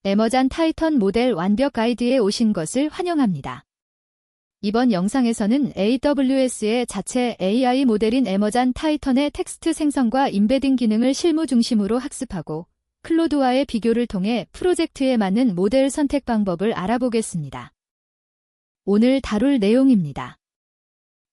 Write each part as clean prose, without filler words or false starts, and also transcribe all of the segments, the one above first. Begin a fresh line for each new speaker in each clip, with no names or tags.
에머잔 타이턴 모델 완벽 가이드에 오신 것을 환영합니다. 이번 영상에서는 AWS의 자체 AI 모델인 에머잔 타이턴의 텍스트 생성과 임베딩 기능을 실무 중심으로 학습하고 클로드와의 비교를 통해 프로젝트에 맞는 모델 선택 방법을 알아보겠습니다. 오늘 다룰 내용입니다.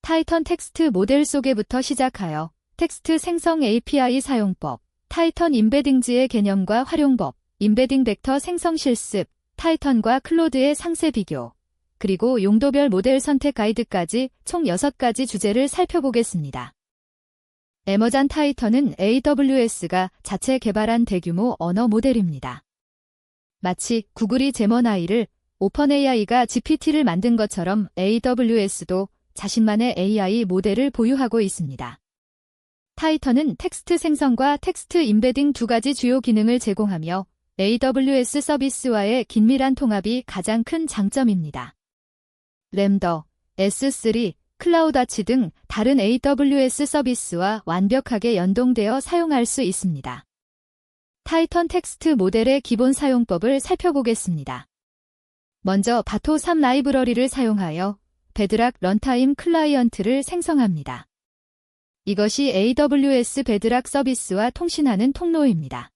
타이턴 텍스트 모델 소개부터 시작하여 텍스트 생성 API 사용법, 타이턴 임베딩즈의 개념과 활용법, 임베딩 벡터 생성 실습, 타이턴과 클로드의 상세 비교, 그리고 용도별 모델 선택 가이드까지 총 6가지 주제를 살펴보겠습니다. 에머잔 타이턴은 AWS가 자체 개발한 대규모 언어 모델입니다. 마치 구글이 제머나이를, 오픈AI가 GPT를 만든 것처럼 AWS도 자신만의 AI 모델을 보유하고 있습니다. 타이턴은 텍스트 생성과 텍스트 임베딩 2가지 주요 기능을 제공하며 AWS 서비스와의 긴밀한 통합이 가장 큰 장점입니다. 램더, S3, 클라우드와치 등 다른 AWS 서비스와 완벽하게 연동되어 사용할 수 있습니다. 타이턴 텍스트 모델의 기본 사용법을 살펴보겠습니다. 먼저 바토3 라이브러리를 사용하여 베드락 런타임 클라이언트를 생성합니다. 이것이 AWS 베드락 서비스와 통신하는 통로입니다.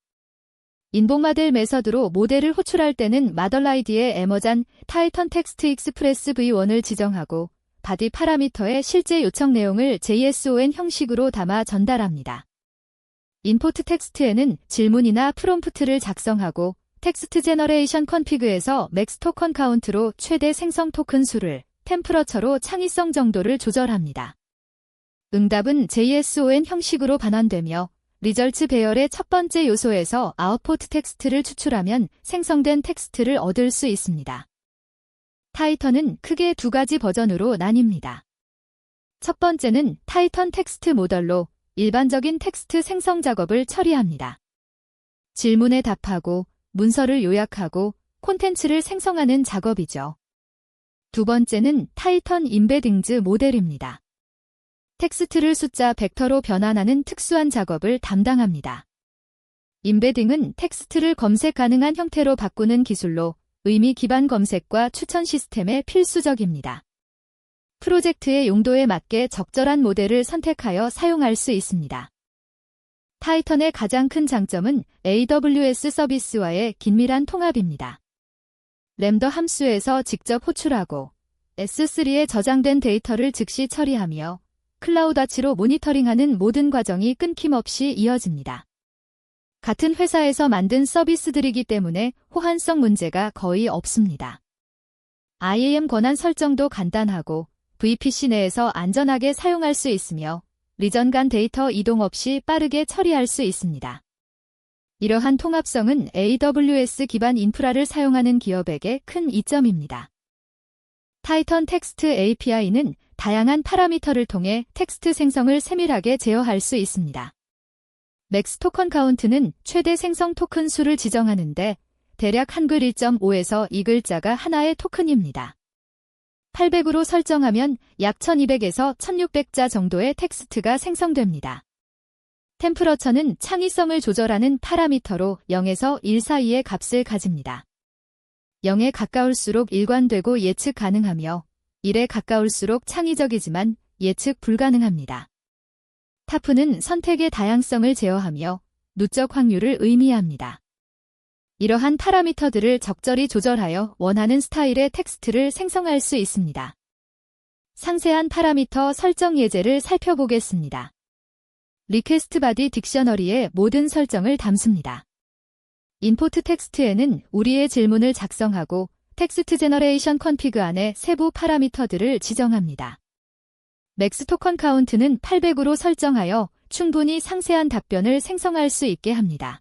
인복마델 메서드로 모델을 호출할 때는 마덜라이디의 에머잔 타이턴 텍스트 익스프레스 v1을 지정하고 바디 파라미터의 실제 요청 내용을 JSON 형식으로 담아 전달합니다. 인포트 텍스트에는 질문이나 프롬프트를 작성하고 텍스트 제너레이션 컨피그에서 맥스 토컨 카운트로 최대 생성 토큰 수를, 템퍼러처로 창의성 정도를 조절합니다. 응답은 JSON 형식으로 반환되며 리절츠 배열의 첫 번째 요소에서 아웃풋 텍스트를 추출하면 생성된 텍스트를 얻을 수 있습니다. 타이턴은 크게 2가지 버전으로 나뉩니다. 첫 번째는 타이턴 텍스트 모델로 일반적인 텍스트 생성 작업을 처리합니다. 질문에 답하고 문서를 요약하고 콘텐츠를 생성하는 작업이죠. 두 번째는 타이턴 임베딩즈 모델입니다. 텍스트를 숫자 벡터로 변환하는 특수한 작업을 담당합니다. 임베딩은 텍스트를 검색 가능한 형태로 바꾸는 기술로 의미 기반 검색과 추천 시스템에 필수적입니다. 프로젝트의 용도에 맞게 적절한 모델을 선택하여 사용할 수 있습니다. 타이턴의 가장 큰 장점은 AWS 서비스와의 긴밀한 통합입니다. 램더 함수에서 직접 호출하고 S3에 저장된 데이터를 즉시 처리하며 클라우드와치로 모니터링하는 모든 과정이 끊김없이 이어집니다. 같은 회사에서 만든 서비스들이기 때문에 호환성 문제가 거의 없습니다. IAM 권한 설정도 간단하고 VPC 내에서 안전하게 사용할 수 있으며 리전 간 데이터 이동 없이 빠르게 처리할 수 있습니다. 이러한 통합성은 AWS 기반 인프라를 사용하는 기업에게 큰 이점입니다. 타이턴 텍스트 API는 다양한 파라미터를 통해 텍스트 생성을 세밀하게 제어할 수 있습니다. 맥스 토컨 카운트는 최대 생성 토큰 수를 지정하는데 대략 한글 1.5에서 2글자가 하나의 토큰입니다. 800으로 설정하면 약 1200에서 1600자 정도의 텍스트가 생성됩니다. 템퍼러처는 창의성을 조절하는 파라미터로 0에서 1 사이의 값을 가집니다. 0에 가까울수록 일관되고 예측 가능하며 1에 가까울수록 창의적이지만 예측 불가능합니다. 타프는 선택의 다양성을 제어하며 누적 확률을 의미합니다. 이러한 파라미터들을 적절히 조절하여 원하는 스타일의 텍스트를 생성할 수 있습니다. 상세한 파라미터 설정 예제를 살펴보겠습니다. 리퀘스트 바디 딕셔너리의 모든 설정을 담습니다. 인포트 텍스트에는 우리의 질문을 작성하고 텍스트 제너레이션 컨피그 안에 세부 파라미터들을 지정합니다. 맥스 토컨 카운트는 800으로 설정하여 충분히 상세한 답변을 생성할 수 있게 합니다.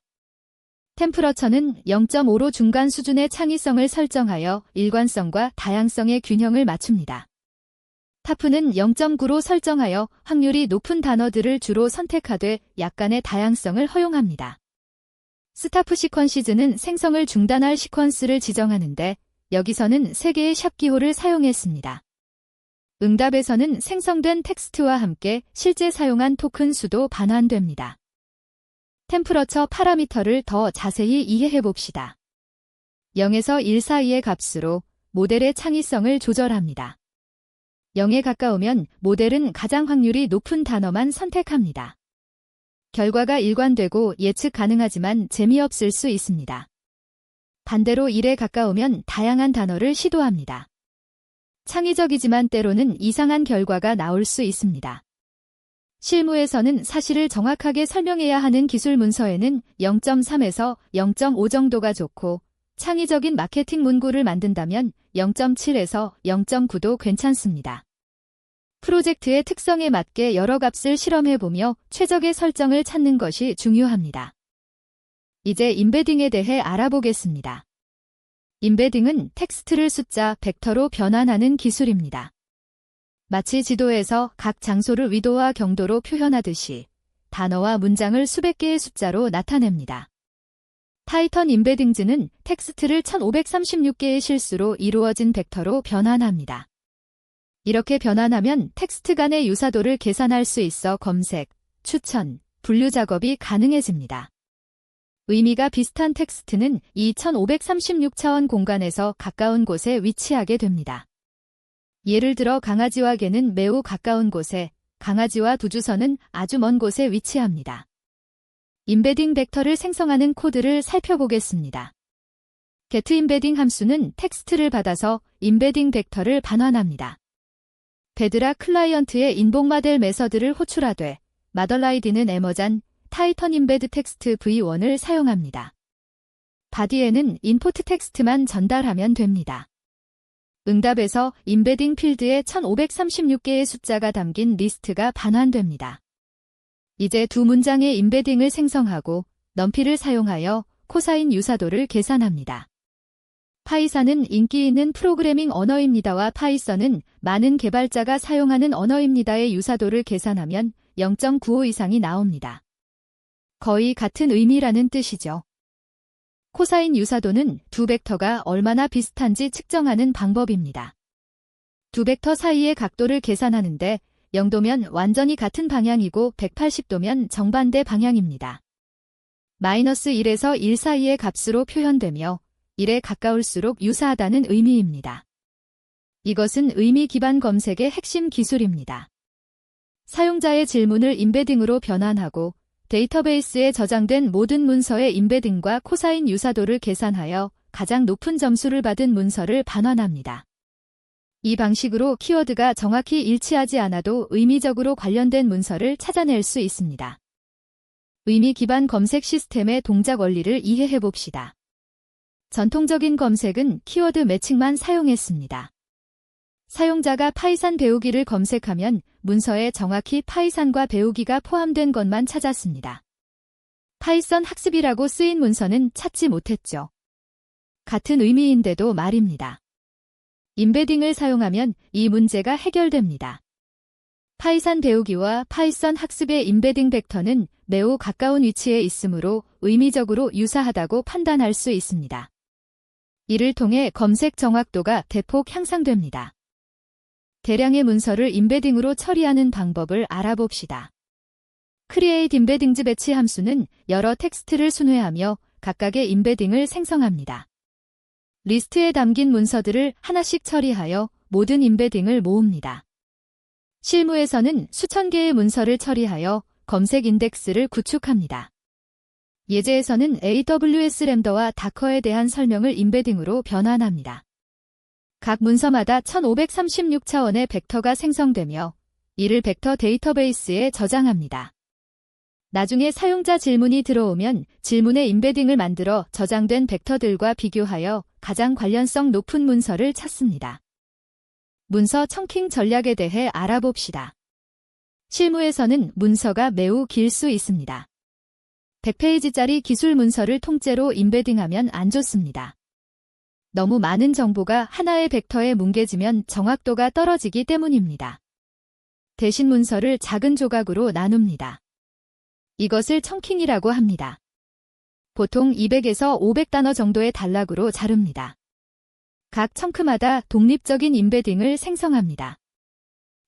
템퍼러처는 0.5로 중간 수준의 창의성을 설정하여 일관성과 다양성의 균형을 맞춥니다. 타프는 0.9로 설정하여 확률이 높은 단어들을 주로 선택하되 약간의 다양성을 허용합니다. 스타프 시퀀시즈는 생성을 중단할 시퀀스를 지정하는데 여기서는 3개의 샵 기호를 사용했습니다. 응답에서는 생성된 텍스트와 함께 실제 사용한 토큰 수도 반환됩니다. 템퍼러처 파라미터를 더 자세히 이해해 봅시다. 0에서 1 사이의 값으로 모델의 창의성을 조절합니다. 0에 가까우면 모델은 가장 확률이 높은 단어만 선택합니다. 결과가 일관되고 예측 가능하지만 재미없을 수 있습니다. 반대로 1에 가까우면 다양한 단어를 시도합니다. 창의적이지만 때로는 이상한 결과가 나올 수 있습니다. 실무에서는 사실을 정확하게 설명해야 하는 기술 문서에는 0.3에서 0.5 정도가 좋고, 창의적인 마케팅 문구를 만든다면 0.7에서 0.9도 괜찮습니다. 프로젝트의 특성에 맞게 여러 값을 실험해보며 최적의 설정을 찾는 것이 중요합니다. 이제 임베딩에 대해 알아보겠습니다. 임베딩은 텍스트를 숫자, 벡터로 변환하는 기술입니다. 마치 지도에서 각 장소를 위도와 경도로 표현하듯이 단어와 문장을 수백 개의 숫자로 나타냅니다. 타이턴 임베딩즈는 텍스트를 1536개의 실수로 이루어진 벡터로 변환합니다. 이렇게 변환하면 텍스트 간의 유사도를 계산할 수 있어 검색, 추천, 분류 작업이 가능해집니다. 의미가 비슷한 텍스트는 이 1536차원 공간에서 가까운 곳에 위치하게 됩니다. 예를 들어 강아지와 개는 매우 가까운 곳에, 강아지와 두 주선은 아주 먼 곳에 위치합니다. 임베딩 벡터를 생성하는 코드를 살펴보겠습니다. getImbedding 함수는 텍스트를 받아서 임베딩 벡터를 반환합니다. 베드락 클라이언트의 인복 모델 메서드를 호출하되 마덜라이디는 에머잔 타이턴 임베드 텍스트 v1을 사용합니다. 바디에는 인포트 텍스트만 전달하면 됩니다. 응답에서 임베딩 필드에 1536개의 숫자가 담긴 리스트가 반환됩니다. 이제 두 문장의 임베딩을 생성하고 넘피를 사용하여 코사인 유사도를 계산합니다. 파이썬은 인기 있는 프로그래밍 언어입니다와 파이썬은 많은 개발자가 사용하는 언어입니다의 유사도를 계산하면 0.95 이상이 나옵니다. 거의 같은 의미라는 뜻이죠. 코사인 유사도는 두 벡터가 얼마나 비슷한지 측정하는 방법입니다. 두 벡터 사이의 각도를 계산하는데 0도면 완전히 같은 방향이고 180도면 정반대 방향입니다. -1에서 1 사이의 값으로 표현되며 1에 가까울수록 유사하다는 의미입니다. 이것은 의미 기반 검색의 핵심 기술입니다. 사용자의 질문을 임베딩으로 변환하고 데이터베이스에 저장된 모든 문서의 임베딩과 코사인 유사도를 계산하여 가장 높은 점수를 받은 문서를 반환합니다. 이 방식으로 키워드가 정확히 일치하지 않아도 의미적으로 관련된 문서를 찾아낼 수 있습니다. 의미 기반 검색 시스템의 동작 원리를 이해해 봅시다. 전통적인 검색은 키워드 매칭만 사용했습니다. 사용자가 파이썬 배우기를 검색하면 문서에 정확히 파이썬과 배우기가 포함된 것만 찾았습니다. 파이썬 학습이라고 쓰인 문서는 찾지 못했죠. 같은 의미인데도 말입니다. 임베딩을 사용하면 이 문제가 해결됩니다. 파이썬 배우기와 파이썬 학습의 임베딩 벡터는 매우 가까운 위치에 있으므로 의미적으로 유사하다고 판단할 수 있습니다. 이를 통해 검색 정확도가 대폭 향상됩니다. 대량의 문서를 임베딩으로 처리하는 방법을 알아봅시다. Create Embeddings Batch 함수는 여러 텍스트를 순회하며 각각의 임베딩을 생성합니다. 리스트에 담긴 문서들을 하나씩 처리하여 모든 임베딩을 모읍니다. 실무에서는 수천 개의 문서를 처리하여 검색 인덱스를 구축합니다. 예제에서는 AWS 램더와 다커에 대한 설명을 임베딩으로 변환합니다. 각 문서마다 1536차원의 벡터가 생성되며 이를 벡터 데이터베이스에 저장합니다. 나중에 사용자 질문이 들어오면 질문의 임베딩을 만들어 저장된 벡터들과 비교하여 가장 관련성 높은 문서를 찾습니다. 문서 청킹 전략에 대해 알아봅시다. 실무에서는 문서가 매우 길 수 있습니다. 100페이지짜리 기술 문서를 통째로 임베딩하면 안 좋습니다. 너무 많은 정보가 하나의 벡터에 뭉개지면 정확도가 떨어지기 때문입니다. 대신 문서를 작은 조각으로 나눕니다. 이것을 청킹이라고 합니다. 보통 200에서 500단어 정도의 단락으로 자릅니다. 각 청크마다 독립적인 임베딩을 생성합니다.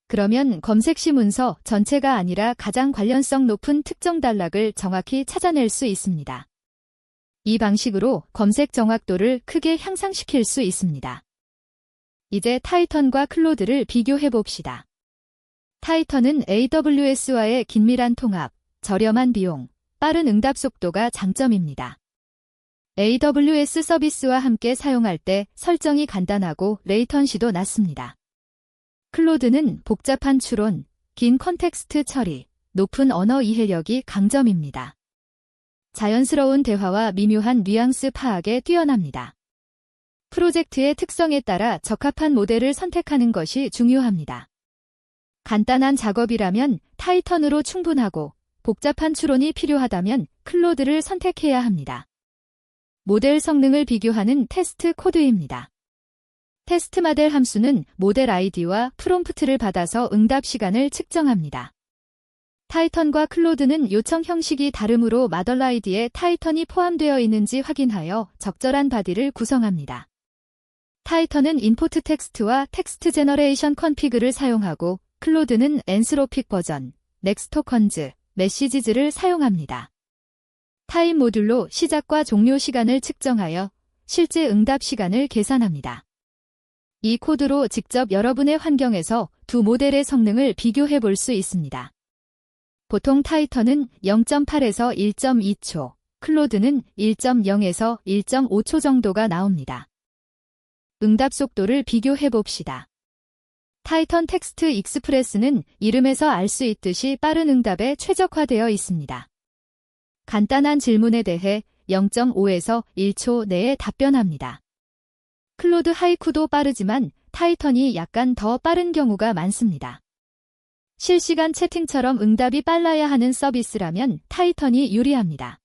그러면 검색 시 문서 전체가 아니라 가장 관련성 높은 특정 단락을 정확히 찾아낼 수 있습니다. 이 방식으로 검색 정확도를 크게 향상시킬 수 있습니다. 이제 타이턴과 클로드를 비교해 봅시다. 타이턴은 AWS와의 긴밀한 통합, 저렴한 비용, 빠른 응답 속도가 장점입니다. AWS 서비스와 함께 사용할 때 설정이 간단하고 레이턴시도 낮습니다. 클로드는 복잡한 추론, 긴 컨텍스트 처리, 높은 언어 이해력이 강점입니다. 자연스러운 대화와 미묘한 뉘앙스 파악에 뛰어납니다. 프로젝트의 특성에 따라 적합한 모델을 선택하는 것이 중요합니다. 간단한 작업이라면 타이턴으로 충분하고 복잡한 추론이 필요하다면 클로드를 선택해야 합니다. 모델 성능을 비교하는 테스트 코드입니다. 테스트 모델 함수는 모델 아이디와 프롬프트를 받아서 응답 시간을 측정합니다. 타이턴과 클로드는 요청 형식이 다르므로 모델 아이디에 타이턴이 포함되어 있는지 확인하여 적절한 바디를 구성합니다. 타이턴은 인포트 텍스트와 텍스트 제너레이션 컨피그를 사용하고 클로드는 엔스로픽 버전, 넥스토컨즈, 메시지즈를 사용합니다. 타임 모듈로 시작과 종료 시간을 측정하여 실제 응답 시간을 계산합니다. 이 코드로 직접 여러분의 환경에서 두 모델의 성능을 비교해 볼 수 있습니다. 보통 타이턴은 0.8에서 1.2초, 클로드는 1.0에서 1.5초 정도가 나옵니다. 응답 속도를 비교해 봅시다. 타이턴 텍스트 익스프레스는 이름에서 알 수 있듯이 빠른 응답에 최적화되어 있습니다. 간단한 질문에 대해 0.5에서 1초 내에 답변합니다. 클로드 하이쿠도 빠르지만 타이턴이 약간 더 빠른 경우가 많습니다. 실시간 채팅처럼 응답이 빨라야 하는 서비스라면 타이턴이 유리합니다.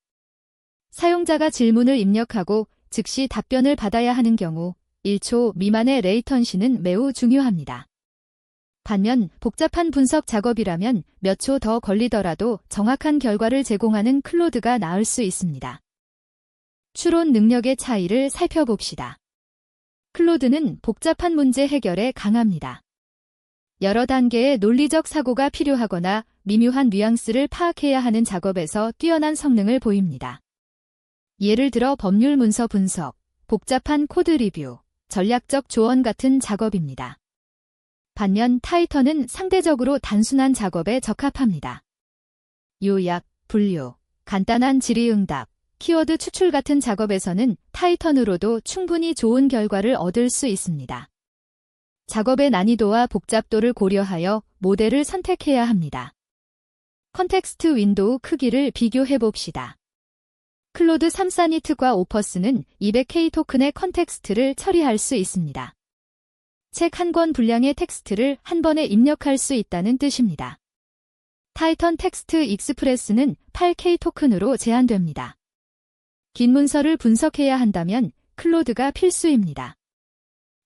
사용자가 질문을 입력하고 즉시 답변을 받아야 하는 경우 1초 미만의 레이턴시는 매우 중요합니다. 반면 복잡한 분석 작업이라면 몇 초 더 걸리더라도 정확한 결과를 제공하는 클로드가 나을 수 있습니다. 추론 능력의 차이를 살펴봅시다. 클로드는 복잡한 문제 해결에 강합니다. 여러 단계의 논리적 사고가 필요하거나 미묘한 뉘앙스를 파악해야 하는 작업에서 뛰어난 성능을 보입니다. 예를 들어 법률 문서 분석, 복잡한 코드 리뷰, 전략적 조언 같은 작업입니다. 반면 타이턴은 상대적으로 단순한 작업에 적합합니다. 요약, 분류, 간단한 질의응답, 키워드 추출 같은 작업에서는 타이턴으로도 충분히 좋은 결과를 얻을 수 있습니다. 작업의 난이도와 복잡도를 고려하여 모델을 선택해야 합니다. 컨텍스트 윈도우 크기를 비교해 봅시다. 클로드 3사니트과 오퍼스는 200K 토큰의 컨텍스트를 처리할 수 있습니다. 책 한 권 분량의 텍스트를 한 번에 입력할 수 있다는 뜻입니다. 타이턴 텍스트 익스프레스는 8K 토큰으로 제한됩니다. 긴 문서를 분석해야 한다면 클로드가 필수입니다.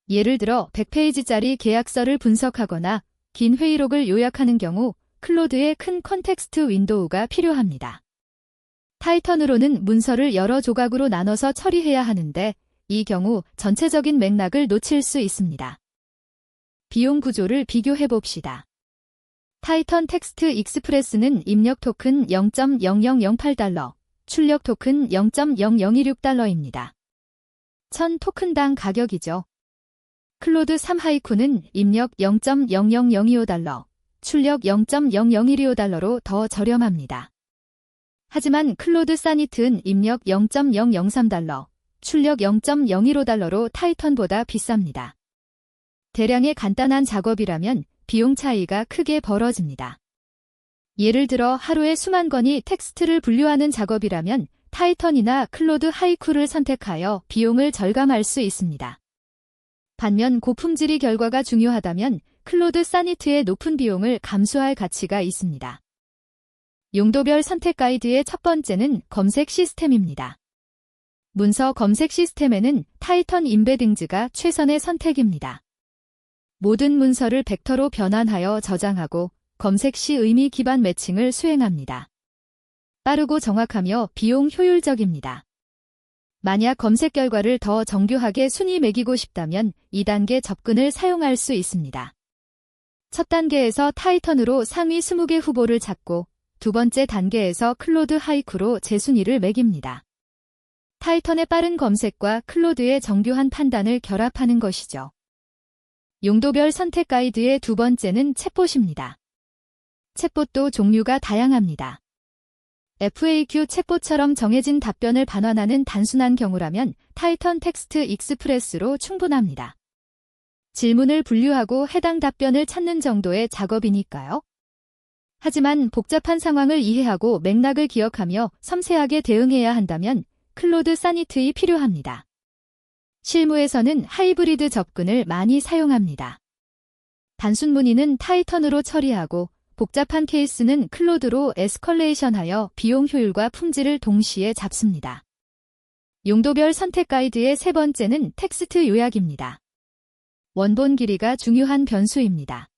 예를 들어 100페이지짜리 계약서를 분석하거나 긴 회의록을 요약하는 경우 클로드의 큰 컨텍스트 윈도우가 필요합니다. 타이턴으로는 문서를 여러 조각으로 나눠서 처리해야 하는데 이 경우 전체적인 맥락을 놓칠 수 있습니다. 비용 구조를 비교해 봅시다. 타이턴 텍스트 익스프레스는 입력 토큰 0.0008달러, 출력 토큰 0.0026달러입니다. 1000 토큰당 가격이죠. 클로드 3 하이쿠는 입력 0.00025달러, 출력 0.00125달러로 더 저렴합니다. 하지만 클로드 사니트는 입력 0.003달러, 출력 0.015달러로 타이턴보다 비쌉니다. 대량의 간단한 작업이라면 비용 차이가 크게 벌어집니다. 예를 들어 하루에 수만 건이 텍스트를 분류하는 작업이라면 타이턴이나 클로드 하이쿠를 선택하여 비용을 절감할 수 있습니다. 반면 고품질이 결과가 중요하다면 클로드 사니트의 높은 비용을 감수할 가치가 있습니다. 용도별 선택 가이드의 첫 번째는 검색 시스템입니다. 문서 검색 시스템에는 타이턴 임베딩즈가 최선의 선택입니다. 모든 문서를 벡터로 변환하여 저장하고 검색 시 의미 기반 매칭을 수행합니다. 빠르고 정확하며 비용 효율적입니다. 만약 검색 결과를 더 정교하게 순위 매기고 싶다면 2단계 접근을 사용할 수 있습니다. 첫 단계에서 타이턴으로 상위 20개 후보를 찾고 두 번째 단계에서 클로드 하이쿠로 재순위를 매깁니다. 타이턴의 빠른 검색과 클로드의 정교한 판단을 결합하는 것이죠. 용도별 선택 가이드의 두 번째는 챗봇입니다. 챗봇도 종류가 다양합니다. FAQ 챗봇처럼 정해진 답변을 반환하는 단순한 경우라면 타이턴 텍스트 익스프레스로 충분합니다. 질문을 분류하고 해당 답변을 찾는 정도의 작업이니까요. 하지만 복잡한 상황을 이해하고 맥락을 기억하며 섬세하게 대응해야 한다면 클로드 사니트이 필요합니다. 실무에서는 하이브리드 접근을 많이 사용합니다. 단순 문의는 타이턴으로 처리하고 복잡한 케이스는 클로드로 에스컬레이션하여 비용 효율과 품질을 동시에 잡습니다. 용도별 선택 가이드의 세 번째는 텍스트 요약입니다. 원본 길이가 중요한 변수입니다.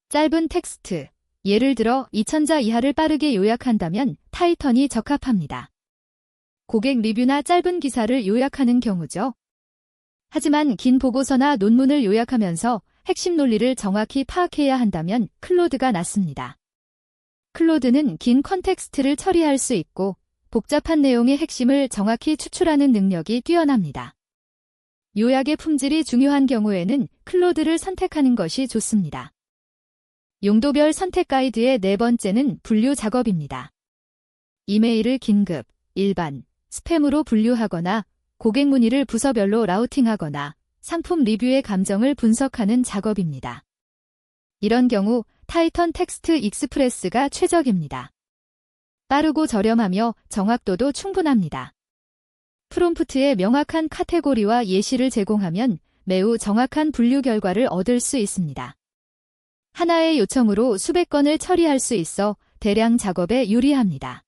짧은 텍스트, 예를 들어 2000자 이하를 빠르게 요약한다면 타이턴이 적합합니다. 고객 리뷰나 짧은 기사를 요약하는 경우죠. 하지만 긴 보고서나 논문을 요약하면서 핵심 논리를 정확히 파악해야 한다면 클로드가 낫습니다. 클로드는 긴 컨텍스트를 처리할 수 있고 복잡한 내용의 핵심을 정확히 추출하는 능력이 뛰어납니다. 요약의 품질이 중요한 경우에는 클로드를 선택하는 것이 좋습니다. 용도별 선택 가이드의 네 번째는 분류 작업입니다. 이메일을 긴급, 일반, 스팸으로 분류하거나 고객 문의를 부서별로 라우팅하거나 상품 리뷰의 감정을 분석하는 작업입니다. 이런 경우 타이턴 텍스트 익스프레스가 최적입니다. 빠르고 저렴하며 정확도도 충분합니다. 프롬프트에 명확한 카테고리와 예시를 제공하면 매우 정확한 분류 결과를 얻을 수 있습니다. 하나의 요청으로 수백 건을 처리할 수 있어 대량 작업에 유리합니다.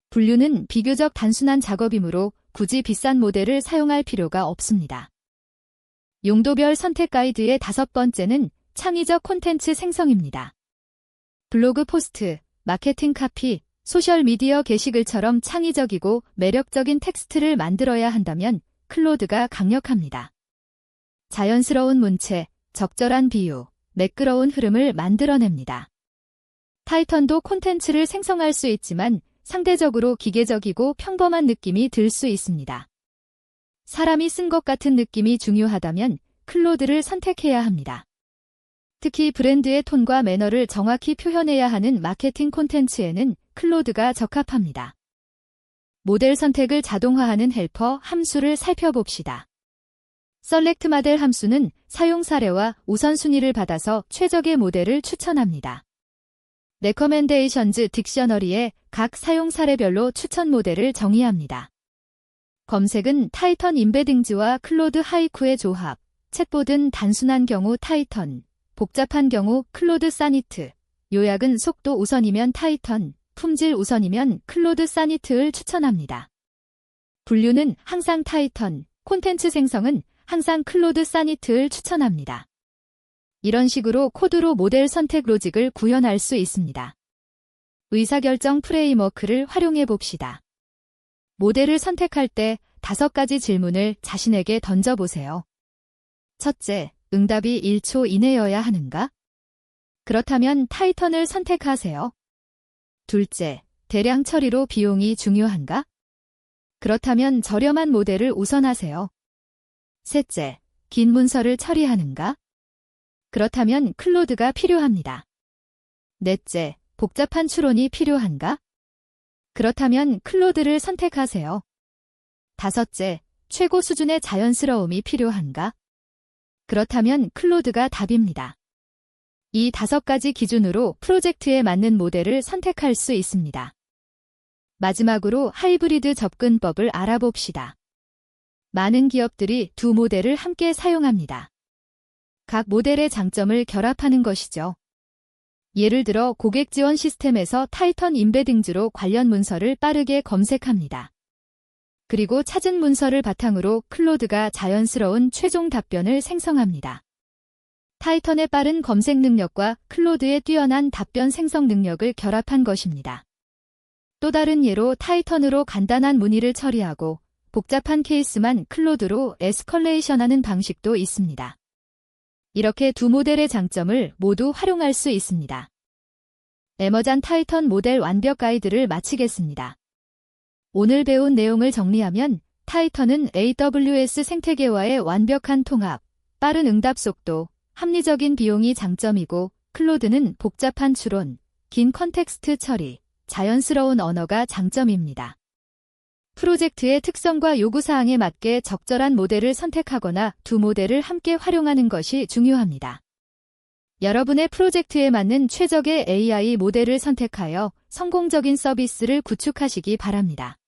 분류는 비교적 단순한 작업이므로 굳이 비싼 모델을 사용할 필요가 없습니다. 용도별 선택 가이드의 다섯 번째는 창의적 콘텐츠 생성입니다. 블로그 포스트, 마케팅 카피, 소셜미디어 게시글처럼 창의적이고 매력적인 텍스트를 만들어야 한다면 클로드가 강력합니다. 자연스러운 문체, 적절한 비유, 매끄러운 흐름을 만들어냅니다. 타이턴도 콘텐츠를 생성할 수 있지만 상대적으로 기계적이고 평범한 느낌이 들 수 있습니다. 사람이 쓴 것 같은 느낌이 중요하다면 클로드를 선택해야 합니다. 특히 브랜드의 톤과 매너를 정확히 표현해야 하는 마케팅 콘텐츠에는 클로드가 적합합니다. 모델 선택을 자동화하는 헬퍼 함수를 살펴봅시다. 셀렉트 모델 함수는 사용 사례와 우선순위를 받아서 최적의 모델을 추천합니다. 레커멘데이션즈 딕셔너리에 각 사용 사례별로 추천 모델을 정의합니다. 검색은 타이턴 임베딩즈와 클로드 하이쿠의 조합, 챗봇은 단순한 경우 타이턴, 복잡한 경우 클로드 사니트, 요약은 속도 우선이면 타이턴, 품질 우선이면 클로드 사니트를 추천합니다. 분류는 항상 타이턴, 콘텐츠 생성은 항상 클로드 사니트를 추천합니다. 이런 식으로 코드로 모델 선택 로직을 구현할 수 있습니다. 의사결정 프레임워크를 활용해 봅시다. 모델을 선택할 때 5가지 질문을 자신에게 던져보세요. 첫째, 응답이 1초 이내여야 하는가? 그렇다면 타이턴을 선택하세요. 둘째, 대량 처리로 비용이 중요한가? 그렇다면 저렴한 모델을 우선하세요. 셋째, 긴 문서를 처리하는가? 그렇다면 클로드가 필요합니다. 넷째, 복잡한 추론이 필요한가? 그렇다면 클로드를 선택하세요. 다섯째, 최고 수준의 자연스러움이 필요한가? 그렇다면 클로드가 답입니다. 이 5가지 기준으로 프로젝트에 맞는 모델을 선택할 수 있습니다. 마지막으로 하이브리드 접근법을 알아봅시다. 많은 기업들이 두 모델을 함께 사용합니다. 각 모델의 장점을 결합하는 것이죠. 예를 들어 고객 지원 시스템에서 타이턴 임베딩즈로 관련 문서를 빠르게 검색합니다. 그리고 찾은 문서를 바탕으로 클로드가 자연스러운 최종 답변을 생성합니다. 타이턴의 빠른 검색 능력과 클로드의 뛰어난 답변 생성 능력을 결합한 것입니다. 또 다른 예로 타이턴으로 간단한 문의를 처리하고 복잡한 케이스만 클로드로 에스컬레이션하는 방식도 있습니다. 이렇게 두 모델의 장점을 모두 활용할 수 있습니다. 에머전 타이턴 모델 완벽 가이드를 마치겠습니다. 오늘 배운 내용을 정리하면 타이턴은 AWS 생태계와의 완벽한 통합, 빠른 응답 속도, 합리적인 비용이 장점이고 클로드는 복잡한 추론, 긴 컨텍스트 처리, 자연스러운 언어가 장점입니다. 프로젝트의 특성과 요구사항에 맞게 적절한 모델을 선택하거나 두 모델을 함께 활용하는 것이 중요합니다. 여러분의 프로젝트에 맞는 최적의 AI 모델을 선택하여 성공적인 서비스를 구축하시기 바랍니다.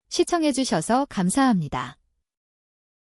시청해주셔서 감사합니다.